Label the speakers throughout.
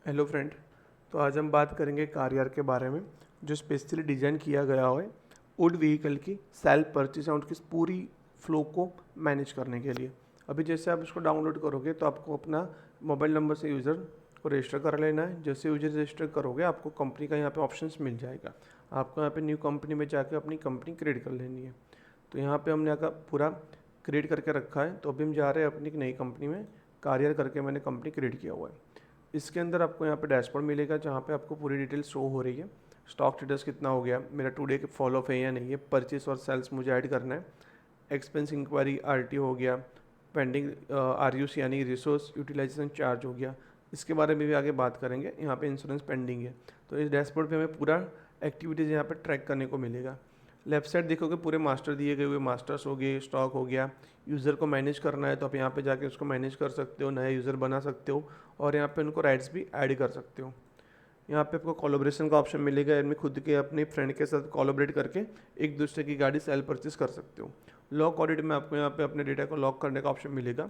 Speaker 1: Hello friend. तो आज हम बात करेंगे कार यार के बारे में जो स्पेशली डिज़ाइन किया गया है वुड व्हीकल की सेल्फ परचेज और उसकी पूरी फ्लो को मैनेज करने के लिए। अभी जैसे आप इसको डाउनलोड करोगे तो आपको अपना मोबाइल नंबर से यूज़र को रजिस्टर कर लेना है। जैसे यूज़र रजिस्टर करोगे आपको कंपनी का यहाँ पे ऑप्शंस मिल जाएगा। आपको यहाँ पे न्यू कंपनी में जाकर अपनी कंपनी क्रिएट कर लेनी है। तो यहाँ पे हमने आकर पूरा क्रिएट करके रखा है। तो अभी हम जा रहे हैं अपनी नई कंपनी में। कार यार करके मैंने कंपनी क्रिएट किया हुआ है। इसके अंदर आपको यहाँ पे डैशबोर्ड मिलेगा जहाँ पे आपको पूरी डिटेल शो हो रही है। स्टॉक स्टेटस कितना हो गया, मेरा टुडे के फॉलो अप है या नहीं है, परचेस और सेल्स मुझे ऐड करना है, एक्सपेंस इंक्वायरी आरटी हो गया, पेंडिंग आरयूसी यानी रिसोर्स यूटिलाइजेशन चार्ज हो गया। इसके बारे में भी आगे बात करेंगे। यहाँ पे इंश्योरेंस पेंडिंग है। तो इस डैशबोर्ड पे हमें पूरा एक्टिविटीज़ यहाँ पे ट्रैक करने को मिलेगा। लेफ्ट साइड देखोगे पूरे मास्टर दिए गए हुए, मास्टर्स हो गए, स्टॉक हो गया। यूज़र को मैनेज करना है तो आप यहाँ पे जाके उसको मैनेज कर सकते हो, नया यूज़र बना सकते हो और यहाँ पे उनको राइट्स भी ऐड कर सकते हो। यहाँ पे आपको कोलैबोरेशन का ऑप्शन मिलेगा। इनमें खुद के अपने फ्रेंड के साथ कोलैबोरेट करके एक दूसरे की गाड़ी सेल परचेस कर सकते हो। लॉक ऑडिट में आपको यहाँ पे अपने डेटा को लॉक करने का ऑप्शन मिलेगा।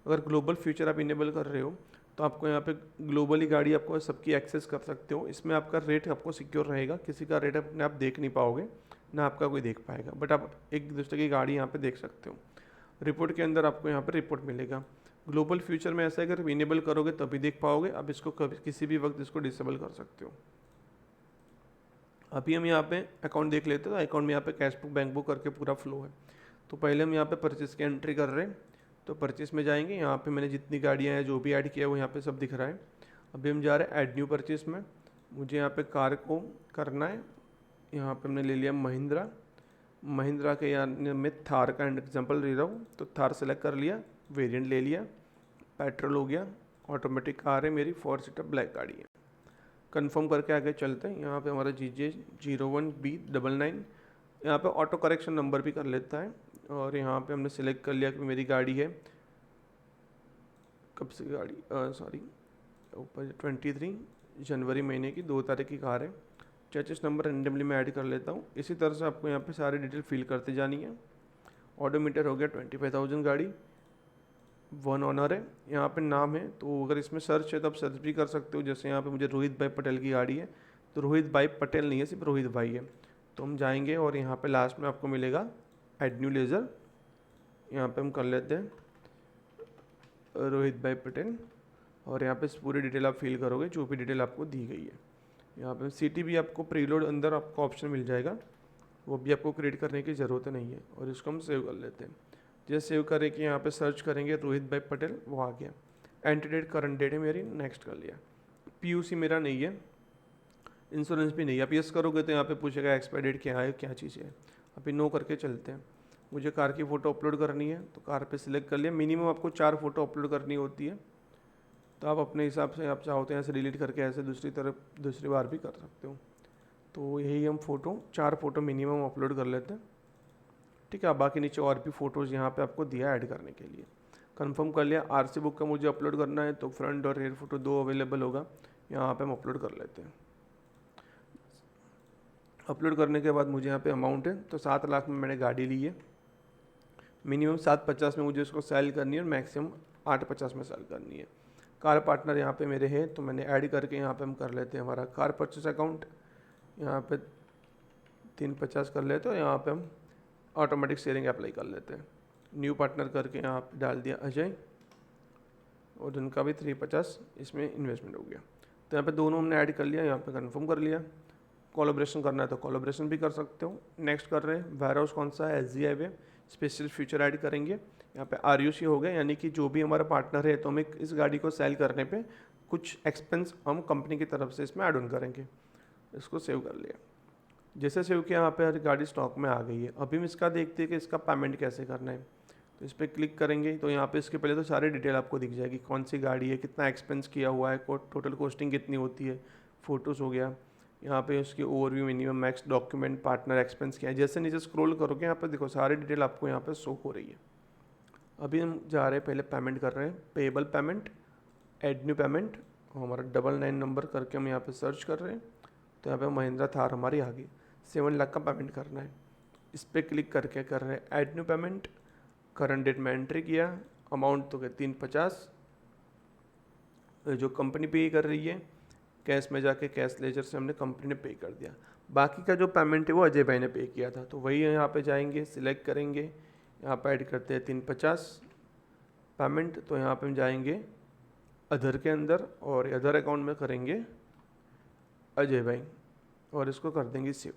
Speaker 1: अगर ग्लोबल फ्यूचर आप इनेबल कर रहे हो तो आपको यहाँ पे ग्लोबली गाड़ी आपको सबकी एक्सेस कर सकते हो। इसमें आपका रेट आपको सिक्योर रहेगा, किसी का रेट अपने आप देख नहीं पाओगे, ना आपका कोई देख पाएगा, बट आप एक दूसरे की गाड़ी यहाँ पे देख सकते हो। रिपोर्ट के अंदर आपको यहाँ पे रिपोर्ट मिलेगा। ग्लोबल फ्यूचर में ऐसा है, अगर इनेबल करोगे तभी देख पाओगे, आप इसको कभी किसी भी वक्त इसको डिसेबल कर सकते हो। अभी हम यहाँ पे अकाउंट देख लेते हैं। तो अकाउंट में यहाँ पे कैश बुक, बैंक बुक करके पूरा फ्लो है। तो पहले हम यहाँ पे परचेस की एंट्री कर रहे हैं। तो परचेस में जाएंगे, यहाँ पे मैंने जितनी गाड़ियाँ हैं जो भी ऐड किया है वो यहाँ पे सब दिख रहा है। अभी हम जा रहे हैं ऐड न्यू परचेस में। मुझे यहाँ पे कार को करना है। यहाँ पे हमने ले लिया महिंद्रा। महिंद्रा के यानी मैं थार का एग्जांपल ले रहा हूँ। तो थार सेलेक्ट कर लिया, वेरिएंट ले लिया, पेट्रोल हो गया, ऑटोमेटिक कार है मेरी, 4 सीटर ब्लैक गाड़ी है। कंफर्म करके आगे चलते हैं। यहाँ पे हमारा GJ01B99 यहाँ पे ऑटो करेक्शन नंबर भी कर लेता है। और यहाँ पे हमने सेलेक्ट कर लिया कि मेरी गाड़ी है, कब से गाड़ी, सॉरी ऊपर 23 जनवरी महीने की 2 तारीख की कार है। चेसिस नंबर रेंडमली मैं ऐड कर लेता हूँ। इसी तरह से आपको यहाँ पे सारी डिटेल फिल करते जानी है। ऑडोमीटर हो गया 25,000 गाड़ी, 1 ऑनर है। यहाँ पे नाम है तो अगर इसमें सर्च है तो आप सर्च भी कर सकते हो। जैसे यहाँ पे मुझे रोहित भाई पटेल की गाड़ी है, तो रोहित भाई पटेल नहीं है, सिर्फ रोहित भाई है। तो हम जाएंगे और यहाँ पे लास्ट में आपको मिलेगा ऐड न्यू लेज़र। यहाँ पे हम कर लेते हैं रोहित भाई पटेल और यहाँ पे पूरी डिटेल आप फिल करोगे जो भी डिटेल आपको दी गई है। यहाँ पे सिटी भी आपको प्रीलोड अंदर आपको ऑप्शन मिल जाएगा, वो भी आपको क्रिएट करने की ज़रूरत नहीं है। और इसको हम सेव कर लेते हैं। जैसे सेव करें कि यहाँ पे सर्च करेंगे रोहित भाई पटेल, वो आ गया। एंट्री डेट करंट डेट है मेरी, नेक्स्ट कर लिया। पीयूसी मेरा नहीं है, इंश्योरेंस भी नहीं है। आप यस करोगे तो यहाँ पे पूछेगा एक्सपायर डेट क्या है, क्या चीज़ है। अभी नो करके चलते हैं। मुझे कार की फ़ोटो अपलोड करनी है तो कार पे सिलेक्ट कर लिया। मिनिमम आपको 4 फोटो अपलोड करनी होती है। तो आप अपने हिसाब से आप चाहो तो ऐसे डिलीट करके ऐसे दूसरी बार भी कर सकते हो। तो यही हम चार फोटो मिनिमम अपलोड कर लेते हैं। ठीक है, बाकी नीचे और भी फ़ोटोज़ यहाँ पे आपको दिया ऐड करने के लिए। कंफर्म कर लिया। आरसी बुक का मुझे अपलोड करना है तो फ्रंट और रेयर फोटो 2 अवेलेबल होगा, यहाँ पे हम अपलोड कर लेते हैं। अपलोड करने के बाद मुझे यहाँ पे अमाउंट है तो 7 लाख में मैंने गाड़ी ली है। मिनिमम 750 में मुझे उसको सेल करनी है और मैक्सिमम 850 में सेल करनी है। कार पार्टनर यहाँ पे मेरे हैं तो मैंने ऐड करके यहाँ पे हम कर लेते हैं हमारा कार परचेस अकाउंट। यहाँ पे 350 कर लेते हैं। यहाँ पे हम ऑटोमेटिक शेयरिंग अप्लाई कर लेते हैं। न्यू पार्टनर करके यहाँ पे डाल दिया अजय और उनका भी 350 इसमें इन्वेस्टमेंट हो गया। तो यहाँ पे दोनों हमने ऐड कर लिया। यहाँ पे कंफर्म कर लिया। कोलैबोरेशन करना है तो कोलैबोरेशन भी कर सकते हो। नेक्स्ट कर रहे हैं। वेयर हाउस कौन सा है, SG highway. Special feature add करेंगे। यहाँ पे RUC हो गया, यानी कि जो भी हमारा पार्टनर है तो हमें इस गाड़ी को सेल करने पे कुछ एक्सपेंस हम कंपनी की तरफ से इसमें ऐड ऑन करेंगे। इसको सेव कर लिया। जैसे सेव किया यहाँ पे गाड़ी स्टॉक में आ गई है। अभी हम इसका देखते हैं कि इसका पेमेंट कैसे करना है। तो इस पर क्लिक करेंगे तो यहाँ पे इसके पहले तो सारी डिटेल आपको दिख जाएगी, कौन सी गाड़ी है, कितना एक्सपेंस किया हुआ है, टोटल कॉस्टिंग कितनी होती है, फ़ोटोज़ हो गया। यहाँ पे उसकी overview, minimum, max, document, partner, expense क्या है। जैसे नीचे स्क्रॉल करोगे यहाँ पे देखो सारी डिटेल आपको यहाँ पे शो हो रही है। अभी हम जा रहे हैं, पहले पेमेंट कर रहे हैं। Payable payment, add new payment, हमारा 99 नंबर करके हम यहाँ पे सर्च कर रहे हैं। तो यहाँ पे महिंद्रा थार हमारी आ गई। 7 लाख का पेमेंट करना है। इस पर क्लिक करके कर रहे हैं add new payment. Current date में एंट्री किया, अमाउंट तो 350 जो कंपनी पे कर रही है। कैश में जाके कैश लेजर से हमने कंपनी ने पे कर दिया। बाकी का जो पेमेंट है वो अजय भाई ने पे किया था, तो वही यहाँ पे जाएंगे, सिलेक्ट करेंगे, यहाँ पे ऐड करते हैं 350 पेमेंट। तो यहाँ पे हम जाएंगे अदर के अंदर और अदर अकाउंट में करेंगे अजय भाई और इसको कर देंगे सेव।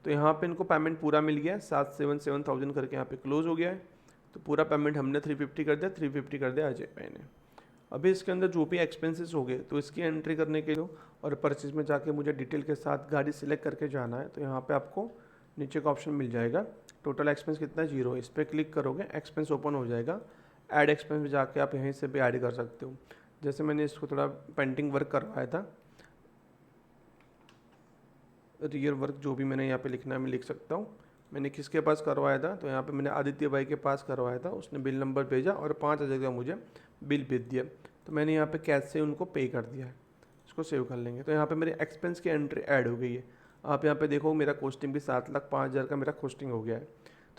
Speaker 1: तो यहाँ पे इनको पेमेंट पूरा मिल गया, 777,000 करके यहाँ पे क्लोज हो गया है। तो पूरा पेमेंट हमने 350 कर दिया, 350 कर दिया अजय भाई ने। अभी इसके अंदर जो भी एक्सपेंसेस हो गए तो इसकी एंट्री करने के लिए और परचेज में जाके मुझे डिटेल के साथ गाड़ी सिलेक्ट करके जाना है। तो यहाँ पे आपको नीचे का ऑप्शन मिल जाएगा, टोटल एक्सपेंस कितना 0 है, इस पर क्लिक करोगे एक्सपेंस ओपन हो जाएगा। ऐड एक्सपेंस में जाके आप यहीं से भी ऐड कर सकते हो। जैसे मैंने इसको थोड़ा पेंटिंग वर्क करवाया था, रियर वर्क जो भी मैंने यहाँ पे लिखना है मैं लिख सकता हूँ। मैंने किसके पास करवाया था, तो यहाँ पे मैंने आदित्य भाई के पास करवाया था, उसने बिल नंबर भेजा और 5,000 का मुझे बिल भेज दिया। तो मैंने यहाँ पे कैश से उनको पे कर दिया है। इसको सेव कर लेंगे। तो यहाँ पे मेरे एक्सपेंस की एंट्री ऐड हो गई है। आप यहाँ पे देखो मेरा कॉस्टिंग भी 7,05,000 का मेरा कॉस्टिंग हो गया है।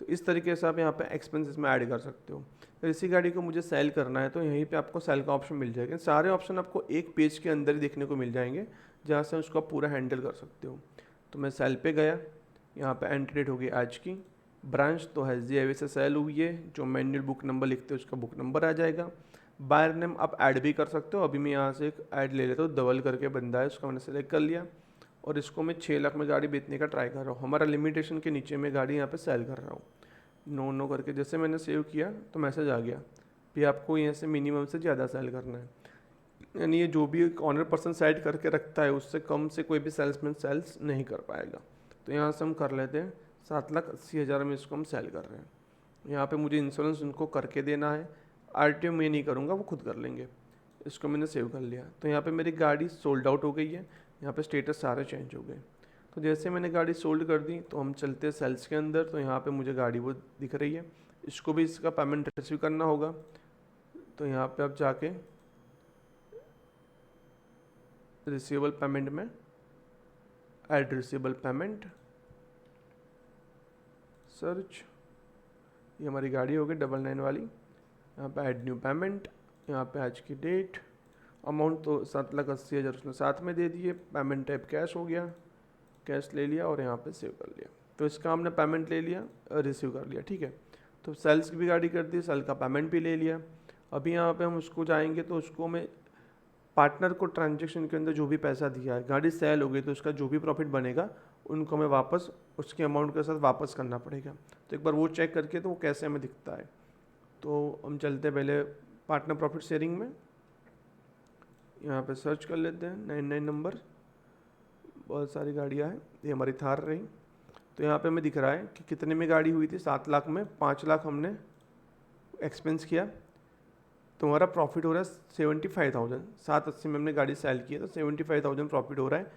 Speaker 1: तो इस तरीके से आप यहाँ पे एक्सपेंसेस में ऐड कर सकते हो। तो इसी गाड़ी को मुझे सेल करना है तो यहीं पे आपको सेल का ऑप्शन मिल जाएगा। सारे ऑप्शन आपको एक पेज के अंदर ही देखने को मिल जाएंगे, जहाँ से उसको आप पूरा हैंडल कर सकते हो। तो मैं सेल पे गया, यहाँ पे एंट्री डेट होगी आज की, ब्रांच तो एसजी हाईवे से सेल हुई है, जो मैनुअल बुक नंबर लिखते हो उसका बुक नंबर आ जाएगा। बायर नेम आप ऐड भी कर सकते हो। अभी मैं यहाँ से एक ऐड ले लेता हूँ, धवल करके बंदा है, उसका मैंने सेलेक्ट कर लिया और इसको मैं 6 लाख में गाड़ी बेचने का ट्राई कर रहा हूँ। हमारा लिमिटेशन के नीचे मैं गाड़ी यहाँ पे सेल कर रहा हूँ। नो करके जैसे मैंने सेव किया तो मैसेज आ गया भी आपको यहाँ से मिनिमम से ज़्यादा सेल करना है, यानी ये जो भी ऑनर पर्सन साइड करके रखता है उससे कम से कोई भी सेल्समैन सेल्स नहीं कर पाएगा। तो यहाँ से हम कर लेते हैं 7,80,000 में इसको हम सेल कर रहे हैं। यहाँ पे मुझे इंश्योरेंस उनको करके देना है, आरटीओ मैं नहीं करूँगा, वो खुद कर लेंगे। इसको मैंने सेव कर लिया। तो यहाँ पे मेरी गाड़ी सोल्ड आउट हो गई है, यहाँ पे स्टेटस सारे चेंज हो गए। तो जैसे मैंने गाड़ी सोल्ड कर दी तो हम चलते हैं सेल्स के अंदर। तो यहाँ पे मुझे गाड़ी वो दिख रही है, इसको भी इसका पेमेंट रिसीव करना होगा। तो यहाँ पे आप जाके रिसीवेबल पेमेंट में ऐड रिसीवेबल पेमेंट सर्च, ये हमारी गाड़ी होगी 99 वाली। यहाँ पे ऐड न्यू पेमेंट, यहाँ पे आज की डेट, अमाउंट तो 7,80,000 उसने साथ में दे दिए। पेमेंट टाइप कैश हो गया, कैश ले लिया और यहाँ पे सेव कर लिया। तो इसका हमने पेमेंट ले लिया, रिसीव कर लिया, ठीक है। तो सेल्स की भी गाड़ी कर दी, सेल का पेमेंट भी ले लिया। अभी यहाँ पे हम उसको जाएंगे तो उसको मैं पार्टनर को ट्रांजेक्शन के अंदर जो भी पैसा दिया है, गाड़ी सेल हो गई तो उसका जो भी प्रॉफिट बनेगा उनको हमें वापस उसके अमाउंट के साथ वापस करना पड़ेगा। तो एक बार वो चेक करके तो वो कैसे हमें दिखता है। तो हम चलते पहले पार्टनर प्रॉफिट शेयरिंग में, यहाँ पे सर्च कर लेते हैं 99 नंबर, बहुत सारी गाड़ियाँ हैं, ये हमारी थार रही। तो यहाँ पे हमें दिख रहा है कि कितने में गाड़ी हुई थी, 7 लाख में 5 लाख हमने एक्सपेंस किया, तो हमारा प्रॉफिट हो रहा है 75,000। 780 में हमने गाड़ी सेल की है तो 75,000 प्रॉफिट हो रहा है।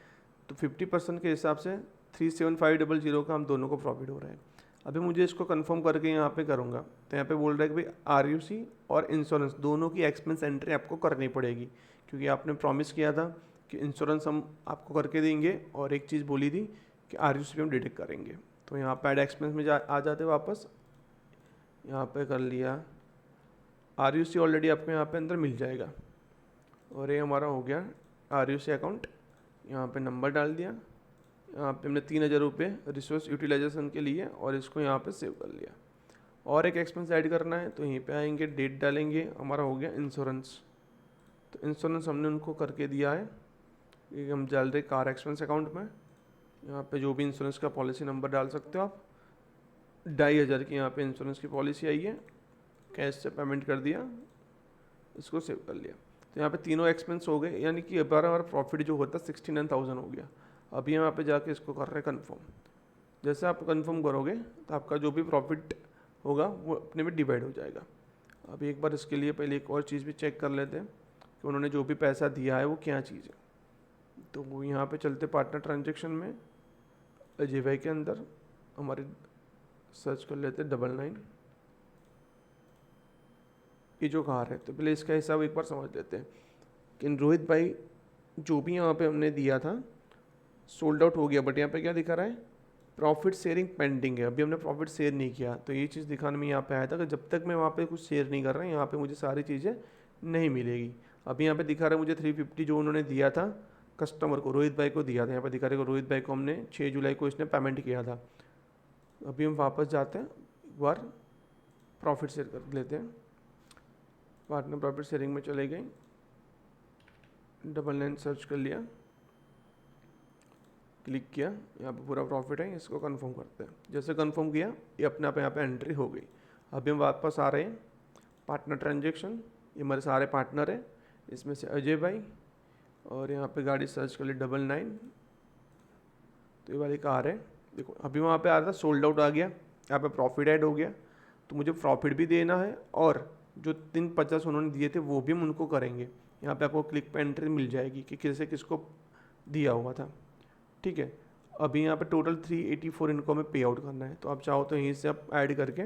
Speaker 1: तो 50% के हिसाब से 375,000 का हम दोनों को प्रॉफिट हो रहा है। अभी मुझे इसको कंफर्म करके यहाँ पे करूँगा। तो यहाँ पे बोल रहा है कि भाई आरयूसी और इंश्योरेंस दोनों की एक्सपेंस एंट्री आपको करनी पड़ेगी, क्योंकि आपने प्रॉमिस किया था कि इंश्योरेंस हम आपको करके देंगे और एक चीज़ बोली थी कि आरयूसी पे हम डिडक्ट करेंगे। तो यहाँ पे ऐड एक्सपेंस में आ जाते वापस, यहाँ पे कर लिया आरयूसी, ऑलरेडी आपको यहाँ पे अंदर मिल जाएगा। और ये हमारा हो गया आरयूसी अकाउंट। यहाँ पे नंबर डाल दिया, यहाँ पे हमने 3,000 रुपये रिसोर्स यूटिलाइजेशन के लिए और इसको यहाँ पे सेव कर लिया। और एक एक्सपेंस ऐड करना है तो यहीं पे आएंगे, डेट डालेंगे, हमारा हो गया इंश्योरेंस। तो इंश्योरेंस हमने उनको करके दिया है, ये हम डाल रहे कार एक्सपेंस अकाउंट में। यहाँ पे जो भी इंश्योरेंस का पॉलिसी नंबर डाल सकते हो आप। 2,500 की यहाँ पे इंश्योरेंस की पॉलिसी आई है, कैश से पेमेंट कर दिया, इसको सेव कर लिया। तो यहाँ पे तीनों एक्सपेंस हो गए, यानी कि हमारा प्रॉफिट जो होता है 69,000 हो गया। अभी हम यहाँ पे जाके इसको कर रहे हैं कन्फर्म। जैसे आप कन्फर्म करोगे तो आपका जो भी प्रॉफिट होगा वो अपने में डिवाइड हो जाएगा। अभी एक बार इसके लिए पहले एक और चीज़ भी चेक कर लेते हैं कि उन्होंने जो भी पैसा दिया है वो क्या चीज़ है। तो वो यहाँ पे चलते पार्टनर ट्रांजेक्शन में अजय भाई के अंदर हमारे सर्च कर लेते 99, ये जो कार है। तो पहले इसका हिसाब एक बार समझ लेते हैं कि रोहित भाई जो भी यहाँ पे हमने दिया था सोल्ड आउट हो गया, बट यहाँ पे क्या दिखा रहा है, प्रॉफिट शेयरिंग पेंडिंग है। अभी हमने प्रॉफिट शेयर नहीं किया, तो ये चीज़ दिखाने में यहाँ पे आया था कि जब तक मैं वहाँ पे कुछ शेयर नहीं कर रहा यहाँ पे मुझे सारी चीज़ें नहीं मिलेगी। अभी यहाँ पे दिखा रहा है मुझे 350 जो उन्होंने दिया था कस्टमर को, रोहित भाई को दिया था। यहाँ पर दिखा रहे को रोहित भाई को हमने 6 जुलाई को इसने पेमेंट किया था। अभी हम वापस जाते हैं, एक बार प्रॉफिट शेयर कर लेते हैं। पार्टनर प्रॉफिट शेयरिंग में चले गए, 99 सर्च कर लिया, क्लिक किया, यहाँ पे पूरा प्रॉफिट है, इसको कंफर्म करते हैं। जैसे कंफर्म किया ये अपने आप यहाँ पे एंट्री हो गई। अभी हम वापस आ रहे हैं, पार्टनर ट्रांजेक्शन, ये हमारे सारे पार्टनर हैं, इसमें से अजय भाई, और यहाँ पे गाड़ी सर्च कर ली 99, तो ये वाली कार है। देखो अभी वहाँ पे आ रहा था सोल्ड आउट आ गया, यहाँ पे प्रॉफिट ऐड हो गया, तो मुझे प्रॉफिट भी देना है और जो 350 उन्होंने दिए थे वो भी हम उनको करेंगे। यहाँ पे आपको क्लिक पे एंट्री मिल जाएगी कि किसे किसको दिया हुआ था, ठीक है। अभी यहाँ पे टोटल 384 इनको हमें पे आउट करना है, तो आप चाहो तो यहीं से आप ऐड करके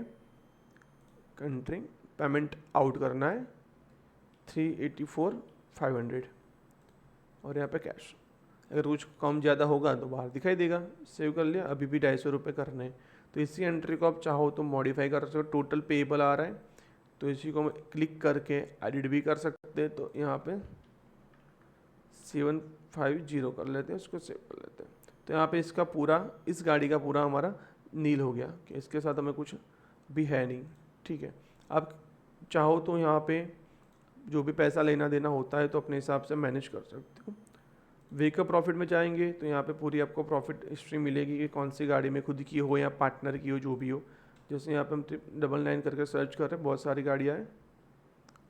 Speaker 1: कंट्री पेमेंट आउट करना है 384,500, और यहाँ पे कैश। अगर कुछ कम ज़्यादा होगा तो बाहर दिखाई देगा। सेव कर लिया, अभी भी 250 रुपये करने हैं, तो इसी एंट्री को आप चाहो तो मॉडिफाई कर सकते हो। टोटल पेएबल आ रहा है, तो इसी को हम क्लिक करके एडिट भी कर सकते हैं। तो यहाँ पे 750 कर लेते हैं, उसको सेव कर लेते हैं। तो यहाँ पे इसका पूरा, इस गाड़ी का पूरा हमारा नील हो गया कि इसके साथ हमें कुछ भी है नहीं, ठीक है। आप चाहो तो यहाँ पे जो भी पैसा लेना देना होता है तो अपने हिसाब से मैनेज कर सकते हो। वेहिकल प्रॉफिट में जाएंगे तो यहाँ पे पूरी आपको प्रॉफिट हिस्ट्री मिलेगी कि कौन सी गाड़ी में खुद की हो या पार्टनर की हो, जो भी हो। जैसे यहाँ पे हम 99 करके सर्च कर रहे हैं, बहुत सारी गाड़ियाँ हैं,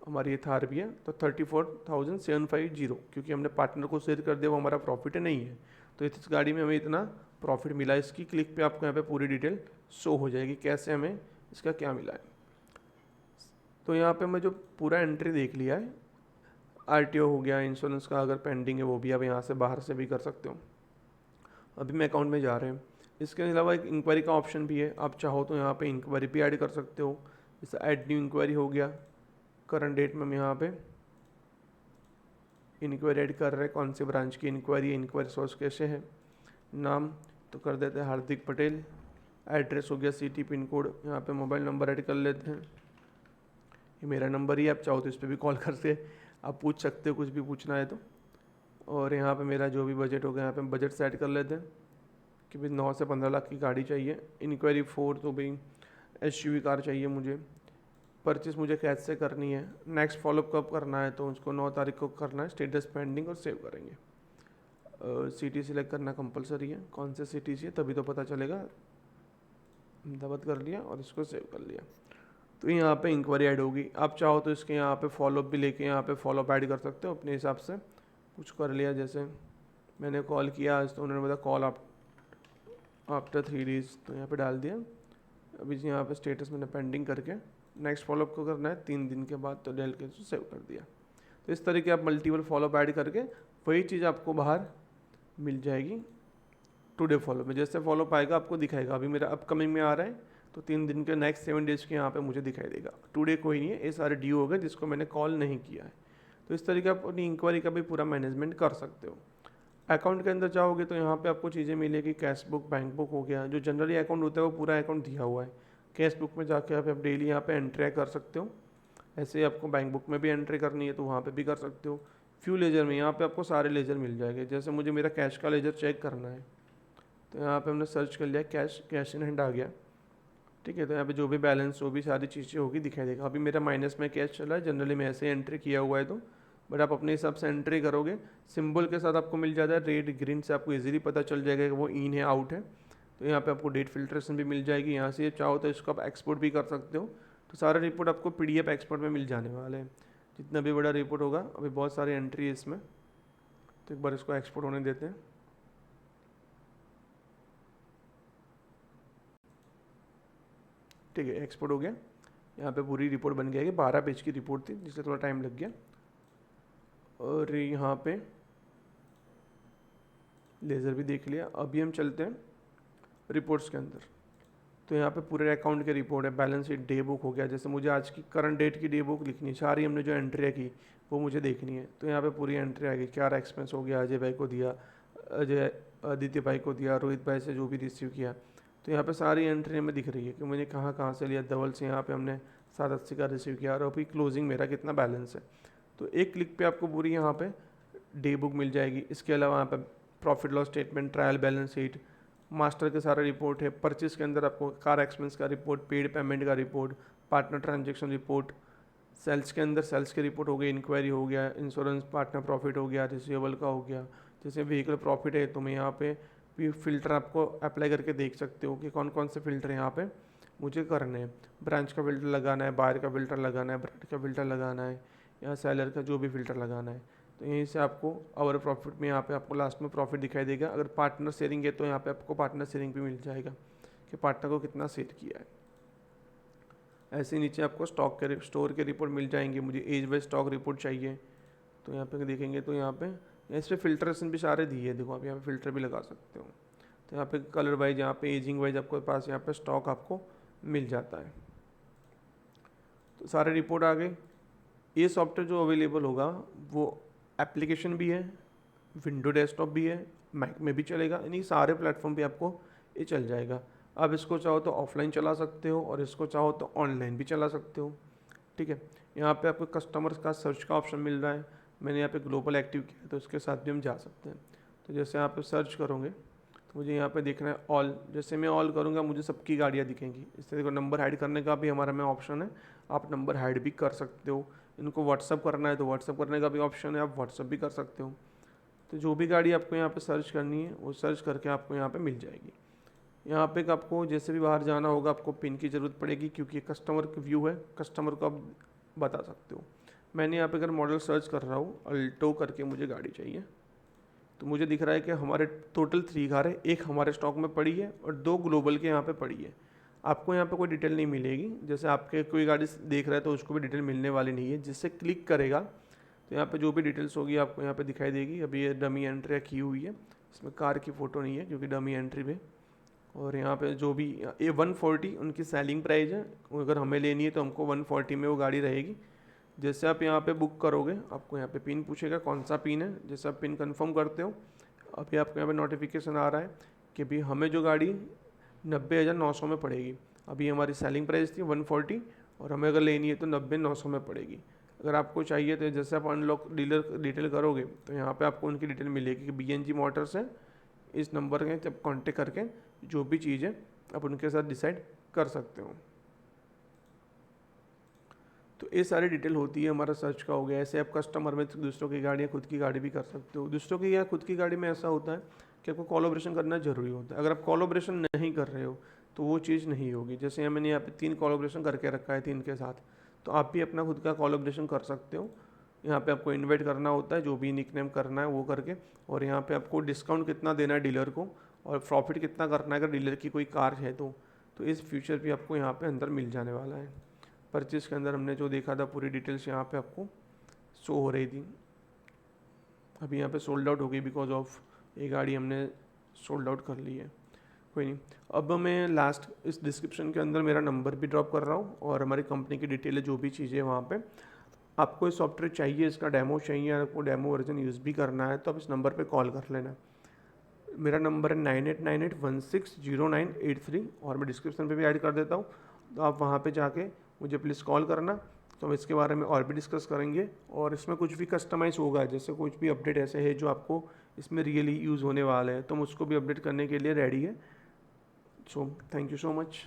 Speaker 1: हमारी ये थार भी है, तो 34,750, क्योंकि हमने पार्टनर को शेयर कर दिया, वो हमारा प्रॉफिट नहीं है, तो इस गाड़ी में हमें इतना प्रॉफिट मिला। इसकी क्लिक पे आपको यहाँ पे पूरी डिटेल शो हो जाएगी कैसे हमें इसका क्या मिला है। तो यहाँ पे मैं जो पूरा एंट्री देख लिया है, आरटीओ हो गया, इंश्योरेंस का अगर पेंडिंग है वो भी आप यहाँ से बाहर से भी कर सकते हो। अभी मैं अकाउंट में जा रहे हैं। इसके अलावा एक इंक्वायरी का ऑप्शन भी है, आप चाहो तो यहाँ पे इंक्वायरी भी ऐड कर सकते हो। जैसे ऐड न्यू इंक्वायरी हो गया, करंट डेट में हम यहाँ पे इंक्वायरी ऐड कर रहे हैं, कौन सी ब्रांच की इंक्वायरी, इंक्वायरी सोर्स कैसे है, नाम तो कर देते हैं हार्दिक पटेल, एड्रेस हो गया सिटी, पिन कोड, यहाँ पे मोबाइल नंबर ऐड कर लेते हैं, ये मेरा नंबर ही है, आप चाहो तो इस पर भी कॉल करके आप पूछ सकते हो कुछ भी पूछना है तो। और यहाँ पे मेरा जो भी बजट होगा, यहाँ पे बजट सेट कर लेते हैं कि भाई 9 से 15 लाख की गाड़ी चाहिए। इंक्वायरी 4 तो भाई एसयूवी कार चाहिए मुझे। परचेस मुझे कैश से करनी है। नेक्स्ट फॉलोअप कब करना है, तो उसको 9 तारीख को करना है, स्टेटस पेंडिंग, और सेव करेंगे। सिटी सिलेक्ट करना कंपलसरी है, कौन से सिटी चाहिए तभी तो पता चलेगा। अहमदाबाद कर लिया और इसको सेव कर लिया। तो यहाँ पे इंक्वायरी ऐड होगी। आप चाहो तो इसके यहाँ पे फॉलोअप भी लेके यहाँ पे फॉलोअप ऐड कर सकते हो अपने हिसाब से। कुछ कर लिया, जैसे मैंने कॉल किया आज तो उन्होंने बताया कॉल आफ्टर 3 डेज, तो यहाँ पे डाल दिया। अभी यहाँ पे स्टेटस मैंने पेंडिंग करके नेक्स्ट फॉलोअप को करना है 3 दिन के बाद, तो डेल के सेव कर दिया। तो इस तरीके आप मल्टीपल फॉलोअप ऐड करके वही चीज़ आपको बाहर मिल जाएगी टुडे फॉलोअप में। जैसे फॉलोअप आएगा आपको दिखाएगा। अभी मेरा अपकमिंग में आ रहा है तो 3 दिन के नेक्स्ट 7 डेज़ के यहाँ पे मुझे दिखाई देगा। टुडे कोई नहीं है, ये सारे ड्यू हो गए जिसको मैंने कॉल नहीं किया है। तो इस तरीके आप अपनी इंक्वायरी का भी पूरा मैनेजमेंट कर सकते हो। अकाउंट के अंदर जाओगे तो यहाँ पे आपको चीज़ें मिलेगी, कैश बुक, बैंक बुक हो गया, जो जनरली अकाउंट होता है वो पूरा अकाउंट दिया हुआ है। कैश बुक में जाके आप डेली यहाँ पे एंट्री कर सकते हो। ऐसे ही आपको बैंक बुक में भी एंट्री करनी है तो वहाँ पे भी कर सकते हो। फ्यू लेजर में यहाँ पे आपको सारे लेजर मिल जाएंगे। जैसे मुझे मेरा कैश का लेजर चेक करना है तो यहाँ पे हमने सर्च कर लिया, कैश इन हैंड आ गया, ठीक है। तो यहाँ पे जो भी बैलेंस, जो भी सारी चीज़ें होगी दिखाई देगा। अभी मेरा माइनस में कैश चला है, जनरली मैं ऐसे एंट्री किया हुआ है, तो बट आप अपने हिसाब से एंट्री करोगे। सिंबल के साथ आपको मिल जाता है, रेड ग्रीन से आपको इजीली पता चल जाएगा कि वो इन है, आउट है। तो यहाँ पे आपको डेट फिल्ट्रेशन भी मिल जाएगी। यहाँ से चाहो तो इसको आप एक्सपोर्ट भी कर सकते हो। तो सारा रिपोर्ट आपको PDF एक्सपोर्ट में मिल जाने वाले हैं। जितना भी बड़ा रिपोर्ट होगा, अभी बहुत सारी एंट्री है इसमें, तो एक बार इसको एक्सपोर्ट होने देते हैं। ठीक है, एक्सपोर्ट हो गया। यहाँ पे पूरी रिपोर्ट बन गया है। 12 पेज की रिपोर्ट थी जिससे थोड़ा टाइम लग गया। और यहाँ पे लेज़र भी देख लिया। अभी हम चलते हैं रिपोर्ट्स के अंदर। तो यहाँ पे पूरे अकाउंट के रिपोर्ट है। बैलेंस शीट, डे बुक हो गया। जैसे मुझे आज की करंट डेट की डे बुक लिखनी है, सारी हमने जो एंट्री की वो मुझे देखनी है। तो यहाँ पे पूरी एंट्री आ गई। क्या एक्सपेंस हो गया, अजय भाई को दिया, आदित्य भाई को दिया, रोहित भाई से जो भी रिसीव किया। तो यहाँ पे सारी एंट्री हमें दिख रही है कि मैंने कहाँ कहाँ से लिया। धवल से यहाँ पे हमने 780 का रिसीव किया और अभी क्लोजिंग मेरा कितना बैलेंस है। तो एक क्लिक पे आपको पूरी यहाँ पे डे बुक मिल जाएगी। इसके अलावा यहाँ पे profit loss statement, trial balance sheet, master के सारा रिपोर्ट है। परचेज के अंदर आपको कार एक्सपेंस का रिपोर्ट, पेड पेमेंट का report, partner transaction report, sales के अंदर सेल्स की रिपोर्ट हो गई, इंक्वायरी हो गया, इंश्योरेंस पार्टनर प्रॉफिट हो गया, रिसीवेबल का हो गया। जैसे व्हीकल प्रॉफिट है तो मैं यहाँ पे भी फिल्टर आपको अप्लाई करके देख सकते हो कि कौन कौन से फिल्टर यहाँ पे मुझे करने हैं। ब्रांच का फिल्टर लगाना है, बायर का फिल्टर लगाना है, ब्रांड का फिल्टर लगाना है, या सेलर का जो भी फिल्टर लगाना है। तो यहीं से आपको अवर प्रॉफिट में यहाँ पे आपको लास्ट में प्रॉफिट दिखाई देगा। अगर पार्टनर शेयरिंग है तो यहाँ पे आपको पार्टनर शेयरिंग भी मिल जाएगा कि पार्टनर को कितना सेट किया है। ऐसे ही नीचे आपको स्टॉक के स्टोर के रिपोर्ट मिल जाएंगे। मुझे एज वाइज स्टॉक रिपोर्ट चाहिए तो यहाँ पे देखेंगे तो यहाँ पे इस पर फिल्ट्रेशन भी सारे दिए, देखो आप यहाँ पे फिल्टर भी लगा सकते हो। तो यहाँ पे कलर वाइज, यहाँ पे एजिंग वाइज आपको पास यहाँ पे स्टॉक आपको मिल जाता है। तो सारे रिपोर्ट आ गए। ये सॉफ्टवेयर जो अवेलेबल होगा वो एप्लीकेशन भी है, विंडो डेस्कटॉप भी है, मैक में भी चलेगा, यानी सारे प्लेटफॉर्म पे आपको ये चल जाएगा। अब इसको चाहो तो ऑफलाइन चला सकते हो और इसको चाहो तो ऑनलाइन भी चला सकते हो। ठीक है, यहाँ पे आपको कस्टमर्स का सर्च का ऑप्शन मिल रहा है। मैंने यहाँ पे ग्लोबल एक्टिव किया तो उसके साथ भी हम जा सकते हैं। तो जैसे यहाँ पे सर्च करोगे तो मुझे यहाँ पे देखना है ऑल। जैसे मैं ऑल करूँगा मुझे सबकी गाड़ियाँ दिखेंगी। इस तरह का नंबर हाइड करने का भी हमारा में ऑप्शन है, आप नंबर हाइड भी कर सकते हो। इनको व्हाट्सअप करना है तो व्हाट्सअप करने का भी ऑप्शन है, आप व्हाट्सअप भी कर सकते हो। तो जो भी गाड़ी आपको यहाँ पे सर्च करनी है वो सर्च करके आपको यहाँ पे मिल जाएगी। यहाँ पे आपको जैसे भी बाहर जाना होगा आपको पिन की ज़रूरत पड़ेगी क्योंकि कस्टमर का व्यू है, कस्टमर को आप बता सकते हो। मैंने यहाँ पे अगर मॉडल सर्च कर रहा हूँ अल्टो करके मुझे गाड़ी चाहिए तो मुझे दिख रहा है कि हमारे टोटल 3 कार है, एक हमारे स्टॉक में पड़ी है और 2 ग्लोबल के यहाँ पे पड़ी है। आपको यहाँ पे कोई डिटेल नहीं मिलेगी। जैसे आपके कोई गाड़ी देख रहा है तो उसको भी डिटेल मिलने वाली नहीं है। जिससे क्लिक करेगा तो यहाँ पे जो भी डिटेल्स होगी आपको यहाँ पे दिखाई देगी। अभी ये डमी एंट्री की हुई है, इसमें कार की फ़ोटो नहीं है क्योंकि डमी एंट्री पे। और यहाँ पे जो भी ये 140 उनकी सेलिंग प्राइस है, अगर हमें लेनी है तो हमको 140 में वो गाड़ी रहेगी। जैसे आप यहाँ पे बुक करोगे आपको यहाँ पे पिन पूछेगा कौन सा पिन है। जैसे आप पिन कंफर्म करते हो अभी आपको यहाँ पे नोटिफिकेशन आ रहा है कि भाई हमें जो गाड़ी 90,900 में पड़ेगी। अभी हमारी सेलिंग प्राइस थी 140 और हमें अगर लेनी है तो 90,900 में पड़ेगी। अगर आपको चाहिए तो जैसे आप अनलॉक डीलर डिटेल करोगे तो यहाँ पे आपको उनकी डिटेल मिलेगी कि BNG मोटर्स है, इस नंबर के जब कांटेक्ट करके जो भी चीज़ है आप उनके साथ डिसाइड कर सकते हो। तो ये सारी डिटेल होती है, हमारा सर्च का हो गया। ऐसे आप कस्टमर में दूसरों की गाड़ी या खुद की गाड़ी भी कर सकते हो। दूसरों की या खुद की गाड़ी में ऐसा होता है कि आपको कोलैबोरेशन करना ज़रूरी होता है। अगर आप कोलैबोरेशन नहीं कर रहे हो तो वो चीज़ नहीं होगी। जैसे मैंने यहाँ पे 3 कोलैबोरेशन करके रखा है 3 के साथ, तो आप भी अपना खुद का कोलैबोरेशन कर सकते हो। यहाँ पे आपको इन्वाइट करना होता है, जो भी निकनेम करना है वो करके, और यहाँ पे आपको डिस्काउंट कितना देना है डीलर को और प्रॉफिट कितना करना है अगर डीलर की कोई कार है तो इस फ्यूचर भी आपको यहाँ पे अंदर मिल जाने वाला है। परचेज के अंदर हमने जो देखा था पूरी डिटेल्स यहाँ पे आपको शो हो रही थी। अभी यहाँ पे सोल्ड आउट हो गई बिकॉज ऑफ ये गाड़ी हमने सोल्ड आउट कर ली है। कोई नहीं, अब मैं लास्ट इस डिस्क्रिप्शन के अंदर मेरा नंबर भी ड्रॉप कर रहा हूँ और हमारी कंपनी की डिटेल है, जो भी चीज़ें हैं वहाँ पे। आपको ये सॉफ्टवेयर चाहिए, इसका डेमो चाहिए, आपको डेमो वर्जन यूज़ भी करना है तो आप इस नंबर पे कॉल कर लेना। मेरा नंबर है 9898160983 और मैं डिस्क्रिप्शन पे भी ऐड कर देता हूँ, तो आप वहाँ पे जाके मुझे प्लीज़ कॉल करना। तो हम इसके बारे में और भी डिस्कस करेंगे और इसमें कुछ भी कस्टमाइज़ होगा, जैसे कुछ भी अपडेट ऐसे है जो आपको इसमें रियली यूज़ होने वाला है तो हम उसको भी अपडेट करने के लिए रेडी है। So thank you so much.